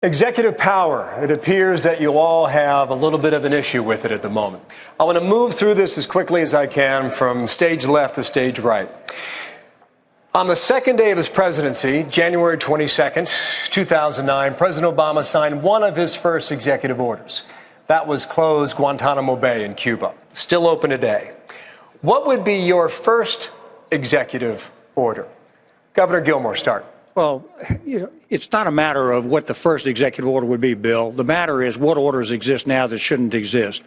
Executive power. It appears that you all have a little bit of an issue with it at the moment. I want to move through this as quickly as I can from stage left to stage right. On the second day of his presidency, January 22nd, 2009, President Obama signed one of his first executive orders. That was close Guantanamo Bay in Cuba, still open today. What would be your first executive order? Governor Gilmore, start. Well, it's not a matter of what the first executive order would be, Bill. The matter is what orders exist now that shouldn't exist.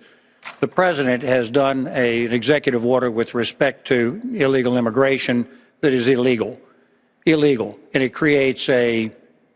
The president has done an executive order with respect to illegal immigration that is illegal, and it creates a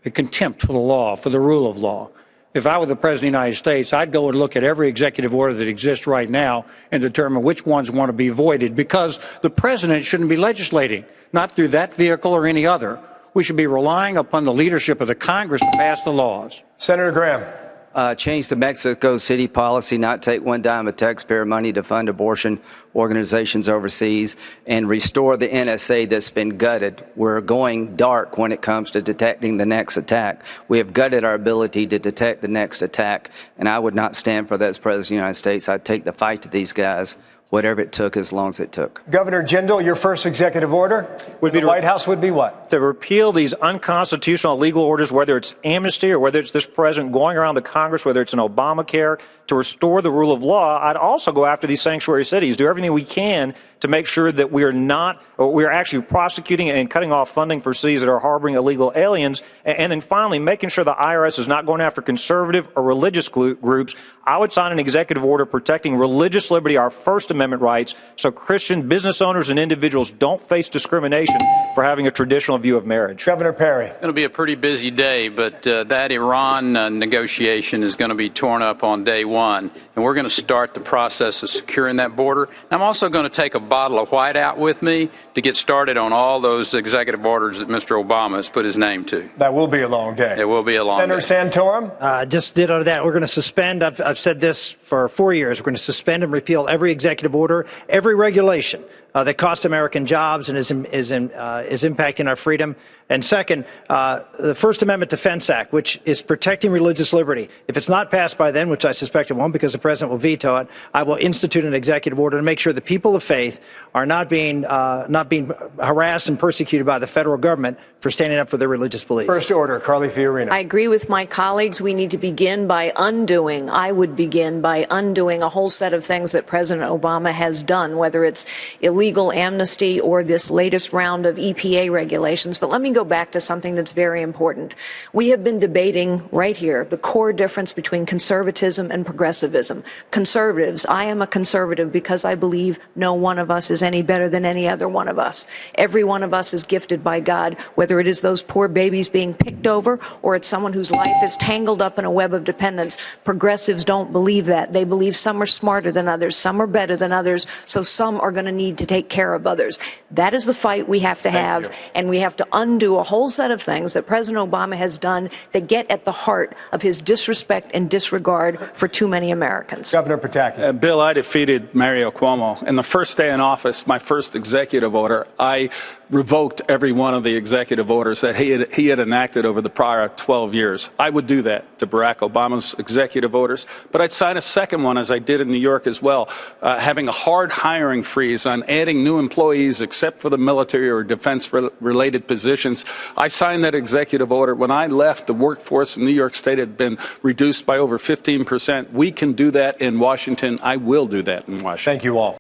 contempt for the law, for the rule of law. If I were the President of the United States, I'd go and look at every executive order that exists right now and determine which ones want to be voided, because the president shouldn't be legislating, not through that vehicle or any other. We should be relying upon the leadership of the Congress to pass the laws. Senator Graham. Change the Mexico City policy, not take one dime of taxpayer money to fund abortion organizations overseas, and restore the NSA that's been gutted. We're going dark when it comes to detecting the next attack. We have gutted our ability to detect the next attack, and I would not stand for that as President of the United States. I'd take the fight to these guys, whatever it took, as long as it took. Governor Jindal, your first executive order would be the White House would be what? To repeal these unconstitutional legal orders, whether it's amnesty or whether it's this president going around the Congress, whether it's an Obamacare, to restore the rule of law. I'd also go after these sanctuary cities, do everything we can to make sure that we are actually prosecuting and cutting off funding for cities that are harboring illegal aliens. And then finally, making sure the IRS is not going after conservative or religious groups. I would sign an executive order protecting religious liberty, our First Amendment rights, so Christian business owners and individuals don't face discrimination for having a traditional view of marriage. Governor Perry. It's going to be a pretty busy day, but that Iran negotiation is going to be torn up on day one, and we're going to start the process of securing that border. I'm also going to take a bottle of white out with me to get started on all those executive orders that Mr. Obama has put his name to. That will be a long day. It will be a long day. Senator Santorum? Just ditto that. We're going to suspend, I've said this for 4 years, we're going to suspend and repeal every executive order, every regulation that costs American jobs and is impacting our freedom. And second, the First Amendment Defense Act, which is protecting religious liberty. If it's not passed by then, which I suspect it won't because the president will veto it, I will institute an executive order to make sure the people of faith are not being harassed and persecuted by the federal government for standing up for their religious beliefs. First order, Carly Fiorina. I agree with my colleagues. We need to begin by undoing, I would begin by undoing a whole set of things that President Obama has done, whether it's illegal amnesty or this latest round of EPA regulations. But let me go back to something that's very important. We have been debating right here the core difference between conservatism and progressivism. Conservatives, I am a conservative because I believe no one of us is any better than any other one of us. Every one of us is gifted by God, whether it is those poor babies being picked over or it's someone whose life is tangled up in a web of dependence. Progressives don't believe that. They believe some are smarter than others, some are better than others, so some are going to need to take care of others. That is the fight we have to have, and we have to undo a whole set of things that President Obama has done that get at the heart of his disrespect and disregard for too many Americans. Governor Pataki. Bill, I defeated Mario Cuomo. And the first day in office, my first executive order, I revoked every one of the executive orders that he had enacted over the prior 12 years. I would do that to Barack Obama's executive orders, but I'd sign a second one, as I did in New York as well, having a hard hiring freeze on adding new employees except for the military or defense-related positions. I signed that executive order. When I left, the workforce in New York State had been reduced by over 15%. We can do that in Washington. I will do that in Washington. Thank you all.